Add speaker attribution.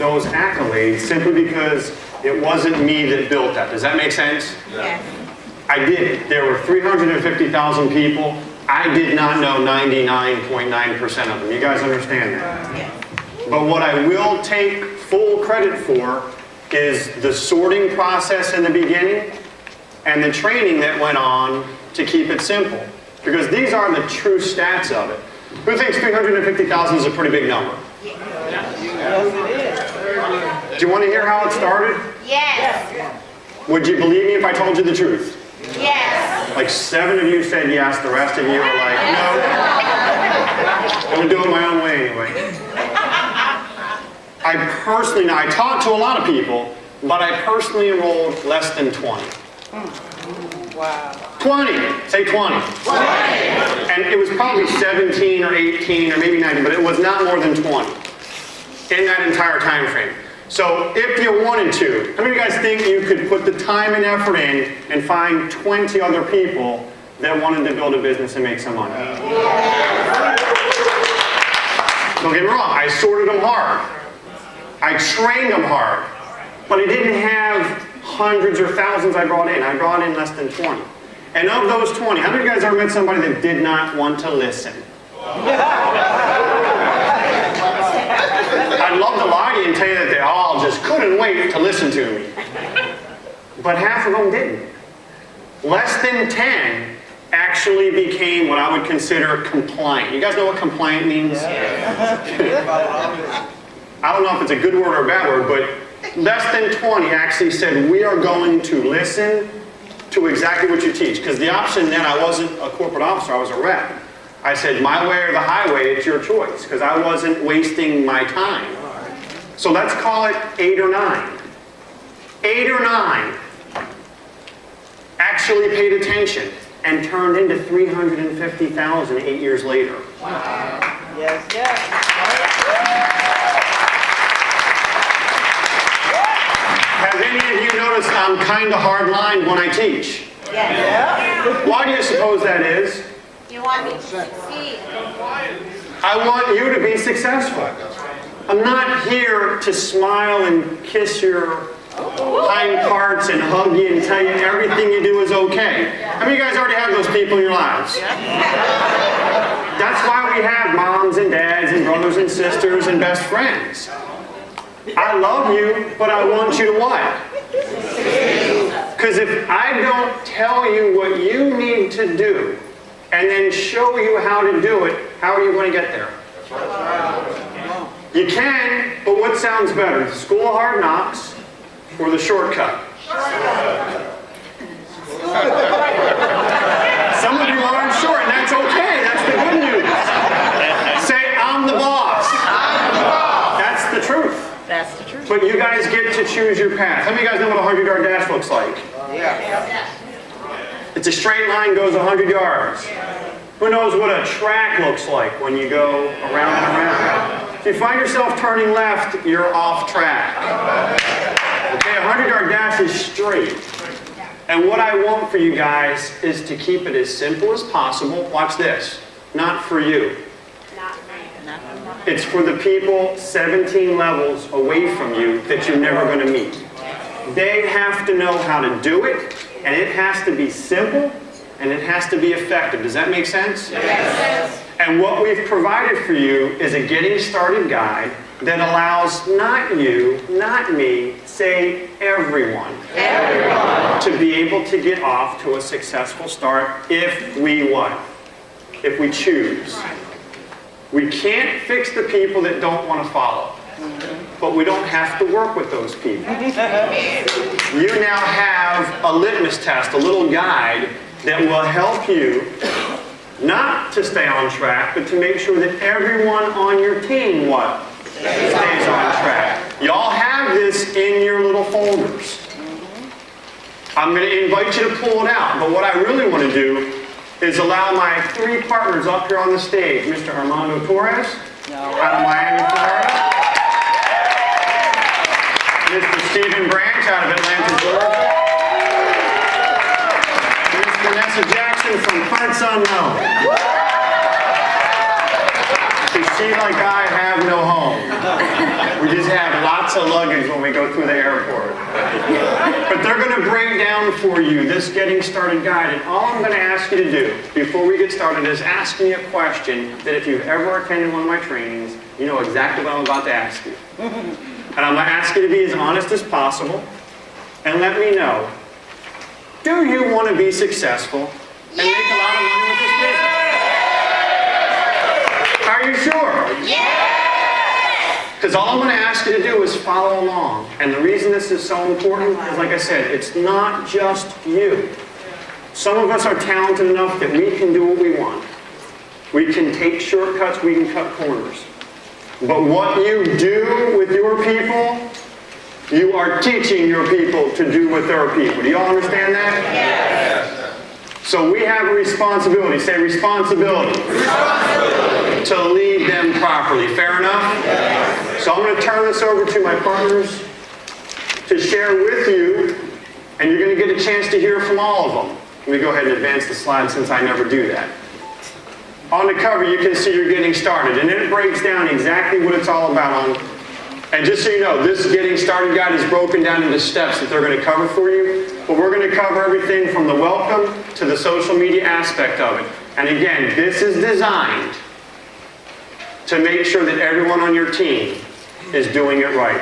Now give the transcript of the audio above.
Speaker 1: those accolades simply because it wasn't me that built that. Does that make sense?
Speaker 2: Yes.
Speaker 1: I did. There were 350,000 people. I did not know 99.9% of them. You guys understand that?
Speaker 2: Yes.
Speaker 1: But what I will take full credit for is the sorting process in the beginning and the training that went on to keep it simple. Because these are the true stats of it. Who thinks 350,000 is a pretty big number? Do you want to hear how it started?
Speaker 2: Yes.
Speaker 1: Would you believe me if I told you the truth?
Speaker 2: Yes.
Speaker 1: Like 7 of you said yes, the rest of you were like, no. I'm going to do it my own way anyway. I talked to a lot of people, but I personally enrolled less than 20.
Speaker 3: Wow.
Speaker 1: 20, say 20. 20. And it was probably 17 or 18 or maybe 19, but it was not more than 20 in that entire time frame. So if you wanted to, how many of you guys think you could put the time and effort in and find 20 other people that wanted to build a business and make some money? Don't get me wrong, I sorted them hard. I trained them hard. But I didn't have hundreds or thousands I brought in. I brought in less than 20. And of those 20, how many of you guys ever met somebody that did not want to listen? I'd love to lie to you and tell you that they all just couldn't wait to listen to me. But half of them didn't. Less than 10 actually became what I would consider compliant. You guys know what compliant means? I don't know if it's a good word or a bad word, but less than 20 actually said, we are going to listen to exactly what you teach. Because the option then, I wasn't a corporate officer, I was a rep. I said, my way or the highway, it's your choice. Because I wasn't wasting my time. So let's call it 8 or 9. 8 or 9 actually paid attention and turned into 350,000 8 years later.
Speaker 3: Wow. Yes, yes.
Speaker 1: Have any of you noticed I'm kind of hard-lined when I teach?
Speaker 2: Yes.
Speaker 1: Why do you suppose that is?
Speaker 2: You want me to succeed.
Speaker 1: I want you to be successful. I'm not here to smile and kiss your hind parts and hug you and tell you everything you do is okay. How many of you guys already have those people in your lives? That's why we have moms and dads and brothers and sisters and best friends. I love you, but I want you to what? Because if I don't tell you what you need to do and then show you how to do it, how are you going to get there? You can, but what sounds better? The School of Hard Knocks or the shortcut? Some of you aren't sure, and that's okay. That's the good news. Say, I'm the boss. That's the truth.
Speaker 3: That's the truth.
Speaker 1: But you guys get to choose your path. How many of you guys know what a 100-yard dash looks like?
Speaker 3: Yeah.
Speaker 1: It's a straight line, goes 100 yards. Who knows what a track looks like when you go around and around? If you find yourself turning left, you're off track. Okay, a 100-yard dash is straight. And what I want for you guys is to keep it as simple as possible. Watch this. Not for you. It's for the people 17 levels away from you that you're never going to meet. They have to know how to do it, and it has to be simple, and it has to be effective. Does that make sense?
Speaker 2: Yes.
Speaker 1: And what we've provided for you is a getting started guide that allows not you, not me, say everyone, to be able to get off to a successful start if we what? If we choose. We can't fix the people that don't want to follow. But we don't have to work with those people. You now have a litmus test, a little guide that will help you not to stay on track, but to make sure that everyone on your team what? Stays on track. Y'all have this in your little folders. I'm going to invite you to pull it out, but what I really want to do is allow my 3 partners up here on the stage, Mr. Armando Torres, out of Miami, Florida, Mr. Stephen Branch out of Atlanta, Georgia, and Ms. Vanessa Jackson from Parts Unknown. You see, like I have no home. We just have lots of luggage when we go through the airport. But they're going to break down for you this getting started guide. And all I'm going to ask you to do before we get started is ask me a question that if you've ever attended one of my trainings, you know exactly what I'm about to ask you. And I'm going to ask you to be as honest as possible and let me know, do you want to be successful and make a lot of money with this business? Are you sure? Because all I'm going to ask you to do is follow along. And the reason this is so important is, like I said, it's not just you. Some of us are talented enough that we can do what we want. We can take shortcuts, we can cut corners. But what you do with your people, you are teaching your people to do with their people. Do you all understand that? Yes. So we have a responsibility. Say responsibility. To lead them properly. Fair enough? Yes. So I'm going to turn this over to my partners to share with you, and you're going to get a chance to hear from all of them. Let me go ahead and advance the slide since I never do that. On the cover, you can see you're getting started, and then it breaks down exactly what it's all about. And just so you know, this getting started guide is broken down into steps that they're going to cover for you. But we're going to cover everything from the welcome to the social media aspect of it. And again, this is designed to make sure that everyone on your team is doing it right.